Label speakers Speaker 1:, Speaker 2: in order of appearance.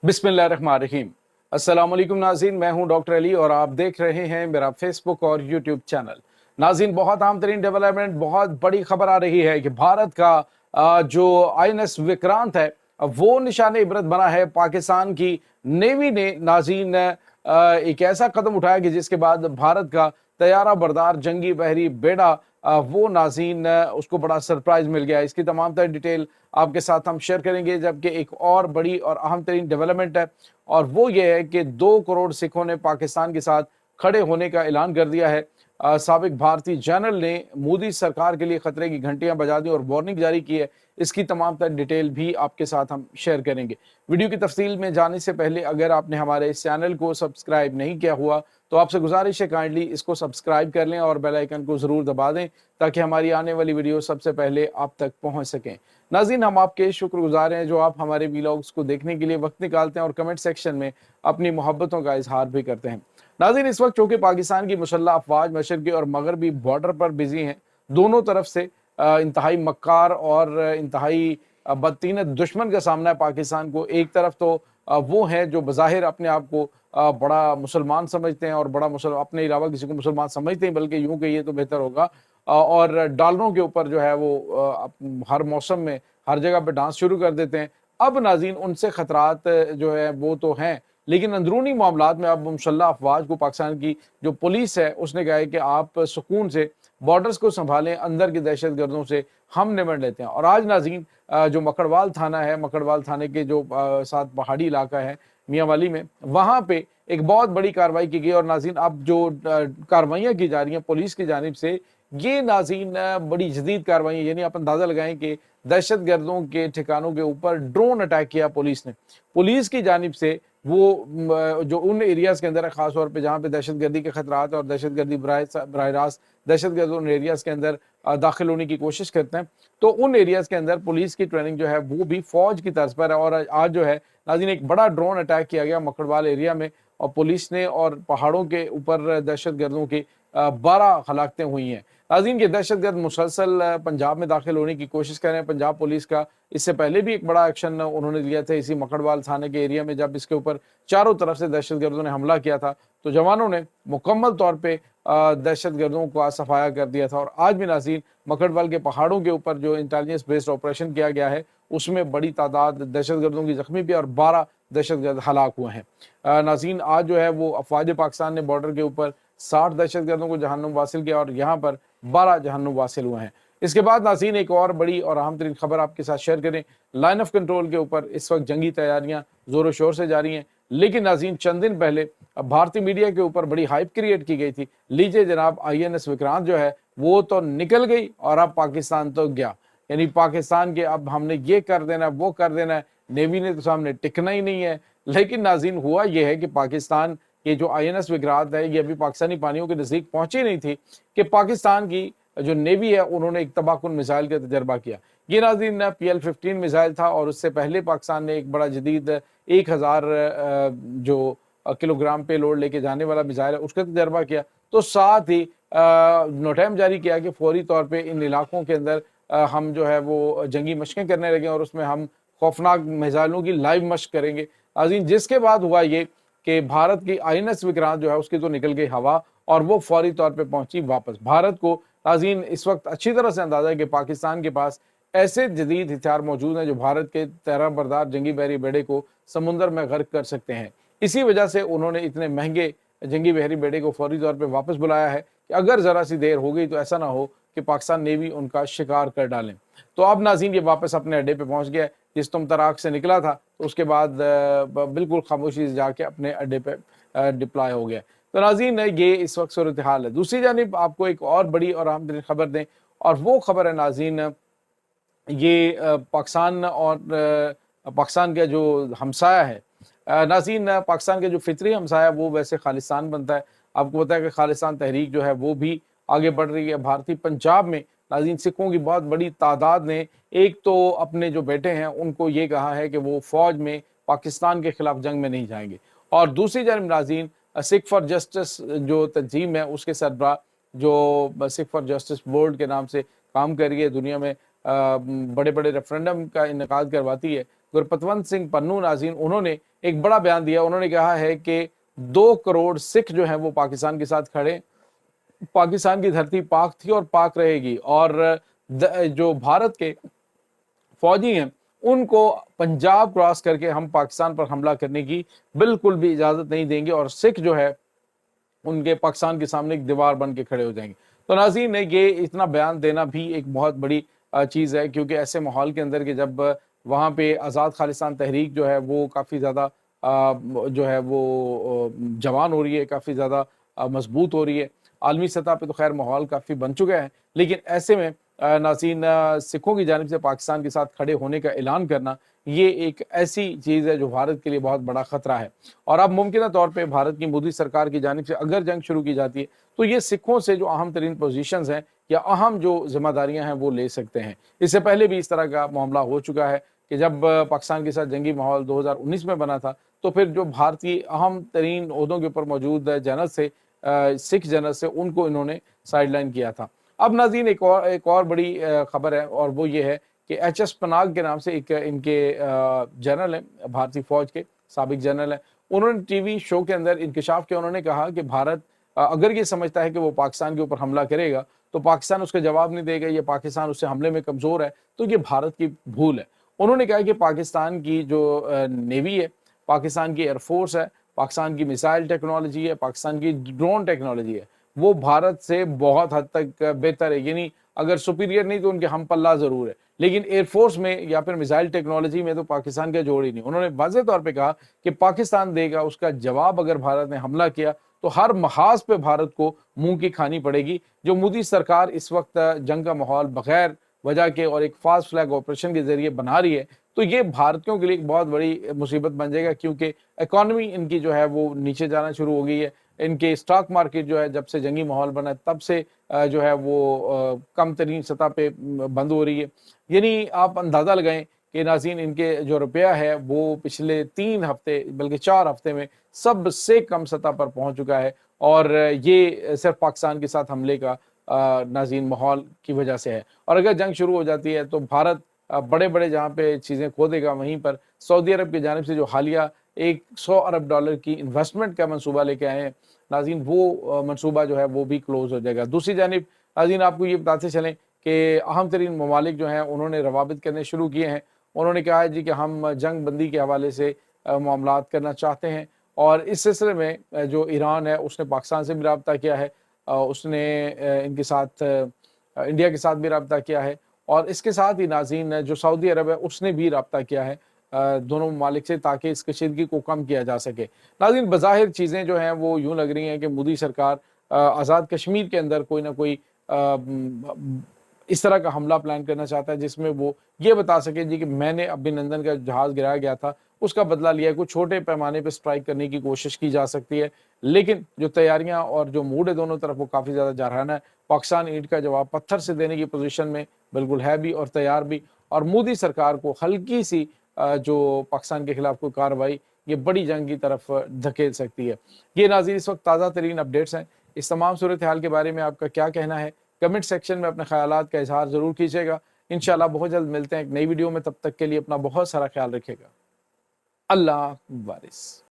Speaker 1: बिस्मिल्लाहिर्रहमानिर्रहीम। अस्सलाम वालेकुम नाज़रीन, मैं हूं डॉक्टर अली और आप देख रहे हैं मेरा फेसबुक और यूट्यूब चैनल। नाज़रीन, बहुत अहम तरीन डेवलपमेंट, बहुत बड़ी खबर आ रही है कि भारत का जो आईएनएस विक्रांत है वो निशाने इबरत बना है। पाकिस्तान की नेवी ने नाज़रीन एक ऐसा कदम उठाया कि जिसके बाद भारत का तैयारा बरदार जंगी बहरी बेड़ा वो नाज़रीन उसको बड़ा सरप्राइज मिल गया। इसकी तमाम तर डिटेल आपके साथ हम शेयर करेंगे, जबकि एक और बड़ी और अहम तरीन डेवलपमेंट है और वो ये है कि 2 करोड़ सिखों ने पाकिस्तान के साथ खड़े होने का ऐलान कर दिया है। साबिक भारतीय जनरल ने मोदी सरकार के लिए खतरे की घंटियां बजा दी और वार्निंग जारी की है। इसकी तमाम तर डिटेल भी आपके साथ हम शेयर करेंगे। वीडियो की तफसील में जाने से पहले अगर आपने हमारे इस चैनल को सब्सक्राइब नहीं किया हुआ तो आपसे गुजारिश है काइंडली इसको सब्सक्राइब कर लें और बेल आइकन को ज़रूर दबा दें ताकि हमारी आने वाली वीडियो सबसे पहले आप तक पहुंच सकें। नाज़रीन, हम आपके शुक्रगुजार हैं जो आप हमारे वीलॉग्स को देखने के लिए वक्त निकालते हैं और कमेंट सेक्शन में अपनी मोहब्बतों का इजहार भी करते हैं। नाज़रीन, इस वक्त चूँकि पाकिस्तान की मुसल्लह अफवाज मशरक़ी और मगरबी बॉर्डर पर बिजी हैं, दोनों तरफ से इंतहाई मक्कार और इंतहाई बदतीनत दुश्मन का सामना है पाकिस्तान को। एक तरफ तो वो हैं जो बज़ाहिर अपने आप को बड़ा मुसलमान समझते हैं और बड़ा अपने अलावा किसी को मुसलमान समझते हैं, बल्कि यूँ कहिए तो बेहतर होगा। और डॉलरों के ऊपर जो है वो हर मौसम में हर जगह पे डांस शुरू कर देते हैं। अब नाज़रीन उनसे खतरात जो है वो तो हैं, लेकिन अंदरूनी मामलात में अब मुसल्लह अफवाज को पाकिस्तान की जो पुलिस है उसने कहा है कि आप सुकून से बॉर्डर्स को संभालें, अंदर के दहशत गर्दों से हम निपट लेते हैं। और आज नाज़रीन जो मकड़वाल थाना है, मकड़वाल थाने के जो साथ पहाड़ी इलाका है मियांवाली में, वहाँ पे एक बहुत बड़ी कार्रवाई की गई। और नाज़रीन अब जो कार्रवाइयाँ की जा रही हैं पुलिस की जानिब से, ये नाज़रीन बड़ी जदीद कार्रवाई, यानी आप अंदाज़ा लगाएं कि दहशत गर्दों के ठिकानों के ऊपर ड्रोन अटैक किया पुलिस ने। पुलिस की जानिब से वो जो उन एरियाज़ के अंदर है ख़ास तौर पे जहाँ पे दहशत गर्दी के खतरात और दहशत गर्दी बराह रास्त दहशत गर्द उन एरियाज़ के अंदर दाखिल होने की कोशिश करते हैं, तो उन एरियाज़ के अंदर पुलिस की ट्रेनिंग जो है वो भी फ़ौज की तर्ज पर है। और आज जो है नाज़रीन एक बड़ा ड्रोन अटैक किया गया मकड़वाल एरिया में और पुलिस ने, और पहाड़ों के ऊपर दहशत गर्दों की 12 हलाकतें हुई हैं। नाज़रीन के दहशतगर्द मुसलसल पंजाब में दाखिल होने की कोशिश कर रहे हैं। पंजाब पुलिस का इससे पहले भी एक बड़ा एक्शन उन्होंने लिया था इसी मकड़वाल थाने के एरिया में, जब इसके ऊपर चारों तरफ से दहशतगर्दों ने हमला किया था तो जवानों ने मुकम्मल तौर पे दहशतगर्दों को सफाया कर दिया था। और आज भी नाज़रीन मकड़वाल के पहाड़ों के ऊपर जो इंटेलिजेंस बेस्ड ऑपरेशन किया गया है उसमें बड़ी तादाद दहशतगर्दों की जख्मी भी और 12 दहशतगर्द हलाक हुए हैं। नाज़रीन आज जो है वो अफवाज पाकिस्तान ने बॉर्डर के ऊपर 60 दहशतगर्दों को जहन्नुम वासिल किया और यहाँ पर 12 जहन्नुम वासिल हुए हैं। इसके बाद नाज़रीन एक और बड़ी और अहम तरीन खबर आपके साथ शेयर करें। लाइन ऑफ कंट्रोल के ऊपर इस वक्त जंगी तैयारियां जोरों शोर से जारी हैं, लेकिन नाज़रीन चंद दिन पहले भारतीय मीडिया के ऊपर बड़ी हाइप क्रिएट की गई थी। लीजिए जनाब, आईएनएस विक्रांत जो है वो तो निकल गई और अब पाकिस्तान तो गया, यानी पाकिस्तान के अब हमने ये कर देना वो कर देना है, नेवी ने तो सामने टिकना ही नहीं है। लेकिन नाज़रीन हुआ यह है कि पाकिस्तान ये जो आईएनएस विक्रांत है ये अभी पाकिस्तानी पानियों के नज़दीक पहुंची नहीं थी कि पाकिस्तान की जो नेवी है उन्होंने एक तबाहकुन मिसाइल का तजर्बा किया। ये नाज़रीन PL-15 मिसाइल था और उससे पहले पाकिस्तान ने एक बड़ा जदीद 1000 जो किलोग्राम पे लोड लेके जाने वाला मिसाइल है उसका तजर्बा किया। तो साथ ही नोटैम जारी किया कि फौरी तौर पर इन इलाकों के अंदर हम जो है वो जंगी मशकें करने लगे और उसमें हम खौफनाक मिसाइलों की लाइव मशक करेंगे। नाज़रीन जिसके बाद हुआ ये कि भारत की आईएनएस विक्रांत जो है उसकी तो निकल गई हवा और वो फौरी तौर पे पहुंची वापस। भारत को नाज़रीन इस वक्त अच्छी तरह से अंदाजा है कि पाकिस्तान के पास ऐसे जदीद हथियार मौजूद हैं जो भारत के तैयारा बरदार जंगी बहरी बेड़े को समुंदर में गर्क कर सकते हैं। इसी वजह से उन्होंने इतने महंगे जंगी बहरी बेड़े को फौरी तौर पर वापस बुलाया है कि अगर ज़रा सी देर हो गई तो ऐसा ना हो कि पाकिस्तान नेवी उनका शिकार कर डालें। तो अब नाज़रीन ये वापस अपने अड्डे पे पहुंच गया है। जिस तुम तराक से निकला था तो उसके बाद बिल्कुल खामोशी से जाके अपने अड्डे पे डिप्लॉय हो गया। तो नाज़रीन ये इस वक्त सूरत हाल है। दूसरी जानिब आपको एक और बड़ी और अहम तरीन खबर दें और वो खबर है नाज़रीन ये पाकिस्तान और पाकिस्तान का जो हमसाया है, नाज़रीन पाकिस्तान का जो फितरी हमसाया वो वैसे खालिस्तान बनता है। आपको पता है कि खालिस्तान तहरीक जो है वो भी आगे बढ़ रही है। भारतीय पंजाब में नाज़रीन सिखों की बहुत बड़ी तादाद ने एक तो अपने जो बेटे हैं उनको ये कहा है कि वो फ़ौज में पाकिस्तान के खिलाफ जंग में नहीं जाएंगे। और दूसरी जानब नाज़रीन सिख फॉर जस्टिस जो तंजीम है उसके सरबराह जो सिख फॉर जस्टिस बोर्ड के नाम से काम कर रही है, दुनिया में बड़े बड़े रेफरेंडम का इनेकाद करवाती है, गुरपतवंत सिंह पन्नू नाज़रीन, उन्होंने एक बड़ा बयान दिया। उन्होंने कहा है कि 2 करोड़ सिख जो हैं वो पाकिस्तान के साथ खड़े, पाकिस्तान की धरती पाक थी और पाक रहेगी, और जो भारत के फौजी हैं उनको पंजाब क्रॉस करके हम पाकिस्तान पर हमला करने की बिल्कुल भी इजाज़त नहीं देंगे, और सिख जो है उनके पाकिस्तान के सामने एक दीवार बन के खड़े हो जाएंगे। तो नाज़रीन, ये इतना बयान देना भी एक बहुत बड़ी चीज़ है, क्योंकि ऐसे माहौल के अंदर कि जब वहाँ पे आज़ाद खालिस्तान तहरीक जो है वो काफ़ी ज़्यादा जो है वो जवान हो रही है, काफ़ी ज़्यादा मजबूत हो रही है। आलमी सतह पे तो खैर माहौल काफ़ी बन चुका है, लेकिन ऐसे में नाज़रीन, सिखों की जानिब से पाकिस्तान के साथ खड़े होने का ऐलान करना, ये एक ऐसी चीज़ है जो भारत के लिए बहुत बड़ा ख़तरा है। और अब मुमकिन तौर पे भारत की मोदी सरकार की जानिब से अगर जंग शुरू की जाती है, तो ये सिखों से जो अहम तरीन पोजीशंस हैं या अहम जो ज़िम्मेदारियाँ हैं वो ले सकते हैं। इससे पहले भी इस तरह का मामला हो चुका है कि जब पाकिस्तान के साथ जंगी माहौल 2019 में बना था, तो फिर जो भारतीय अहम तरीन ओहदों के ऊपर मौजूद जनरल से सिख जनरल से उनको इन्होंने साइडलाइन किया था। अब नाज़रीन, एक और बड़ी खबर है, और वो ये है कि एचएस पनाग के नाम से एक इनके जनरल हैं, भारतीय फौज के साबिक जनरल हैं। उन्होंने टीवी शो के अंदर इंकशाफ किया। उन्होंने कहा कि भारत अगर ये समझता है कि वो पाकिस्तान के ऊपर हमला करेगा तो पाकिस्तान उसका जवाब नहीं देगा, या पाकिस्तान उससे हमले में कमज़ोर है, तो ये भारत की भूल है। उन्होंने कहा कि पाकिस्तान की जो नेवी है, पाकिस्तान की एयरफोर्स है, पाकिस्तान की मिसाइल टेक्नोलॉजी है, पाकिस्तान की ड्रोन टेक्नोलॉजी है, वो भारत से बहुत हद तक बेहतर है। यानी अगर सुपीरियर नहीं तो उनके हम पल्ला ज़रूर है, लेकिन एयरफोर्स में या फिर मिसाइल टेक्नोलॉजी में तो पाकिस्तान का जोड़ ही नहीं। उन्होंने वाज़ेह तौर पे कहा कि पाकिस्तान देगा उसका जवाब। अगर भारत ने हमला किया तो हर महाज पे भारत को मुंह की खानी पड़ेगी। जो मोदी सरकार इस वक्त जंग का माहौल बगैर वजह के और एक फास्ट फ्लैग ऑपरेशन के जरिए बना रही है, तो ये भारतीयों के लिए एक बहुत बड़ी मुसीबत बन जाएगा, क्योंकि इकॉनमी इनकी जो है वो नीचे जाना शुरू हो गई है। इनके स्टॉक मार्केट जो है जब से जंगी माहौल बना है तब से जो है वो कम तरीन सतह पे बंद हो रही है। यानी आप अंदाज़ा लगाएं कि नाज़रीन, इनके जो रुपया है वो पिछले 3 हफ्ते बल्कि 4 हफ्ते में सबसे कम सतह पर पहुंच चुका है, और ये सिर्फ पाकिस्तान के साथ हमले का नाज़रीन माहौल की वजह से है। और अगर जंग शुरू हो जाती है तो भारत बड़े बड़े जहाँ पे चीज़ें खो देगा, वहीं पर सऊदी अरब की जानिब से जो हालिया $100 अरब की इन्वेस्टमेंट का मनसूबा लेके आए हैं नाज़रीन, वो मनसूबा जो है वो भी क्लोज़ हो जाएगा। दूसरी जानिब नाज़रीन, आपको ये बताते चलें कि अहम तरीन ममालिक जो हैं उन्होंने रवाबित करने शुरू किए हैं। उन्होंने कहा है जी कि हम जंग बंदी के हवाले से मामलात करना चाहते हैं, और इस सिलसिले में जो ईरान है उसने पाकिस्तान से भी रब्ता किया है, उसने इनके साथ इंडिया के साथ भी रब्ता किया है, और इसके साथ ही नाज़रीन जो सऊदी अरब है उसने भी रब्ता किया है दोनों ममालिक से, ताकि इस कशीदगी को कम किया जा सके। नाज़रीन, बज़ाहिर चीज़ें जो हैं वो यूँ लग रही हैं कि मोदी सरकार आज़ाद कश्मीर के अंदर कोई ना कोई इस तरह का हमला प्लान करना चाहता है जिसमें वो ये बता सके जी कि मैंने अभिनंदन का जहाज़ गिराया गया था, उसका बदला लिया है। कुछ छोटे पैमाने पे स्ट्राइक करने की कोशिश की जा सकती है, लेकिन जो तैयारियां और जो मूड है दोनों तरफ वो काफ़ी ज़्यादा जारहाना है। पाकिस्तान ईंट का जवाब पत्थर से देने की पोजीशन में बिल्कुल है भी और तैयार भी, और मोदी सरकार को हल्की सी जो पाकिस्तान के खिलाफ कोई कार्रवाई ये बड़ी जंग की तरफ धकेल सकती है। ये नाज़रीन इस वक्त ताज़ा तरीन अपडेट्स हैं। इस तमाम सूरत हाल के बारे में आपका क्या कहना है? कमेंट सेक्शन में अपने ख्यालात का इजहार ज़रूर कीजिएगा। इंशाअल्लाह बहुत जल्द मिलते हैं एक नई वीडियो में, तब तक के लिए अपना बहुत सारा ख्याल रखिएगा। अल्लाह वारिस।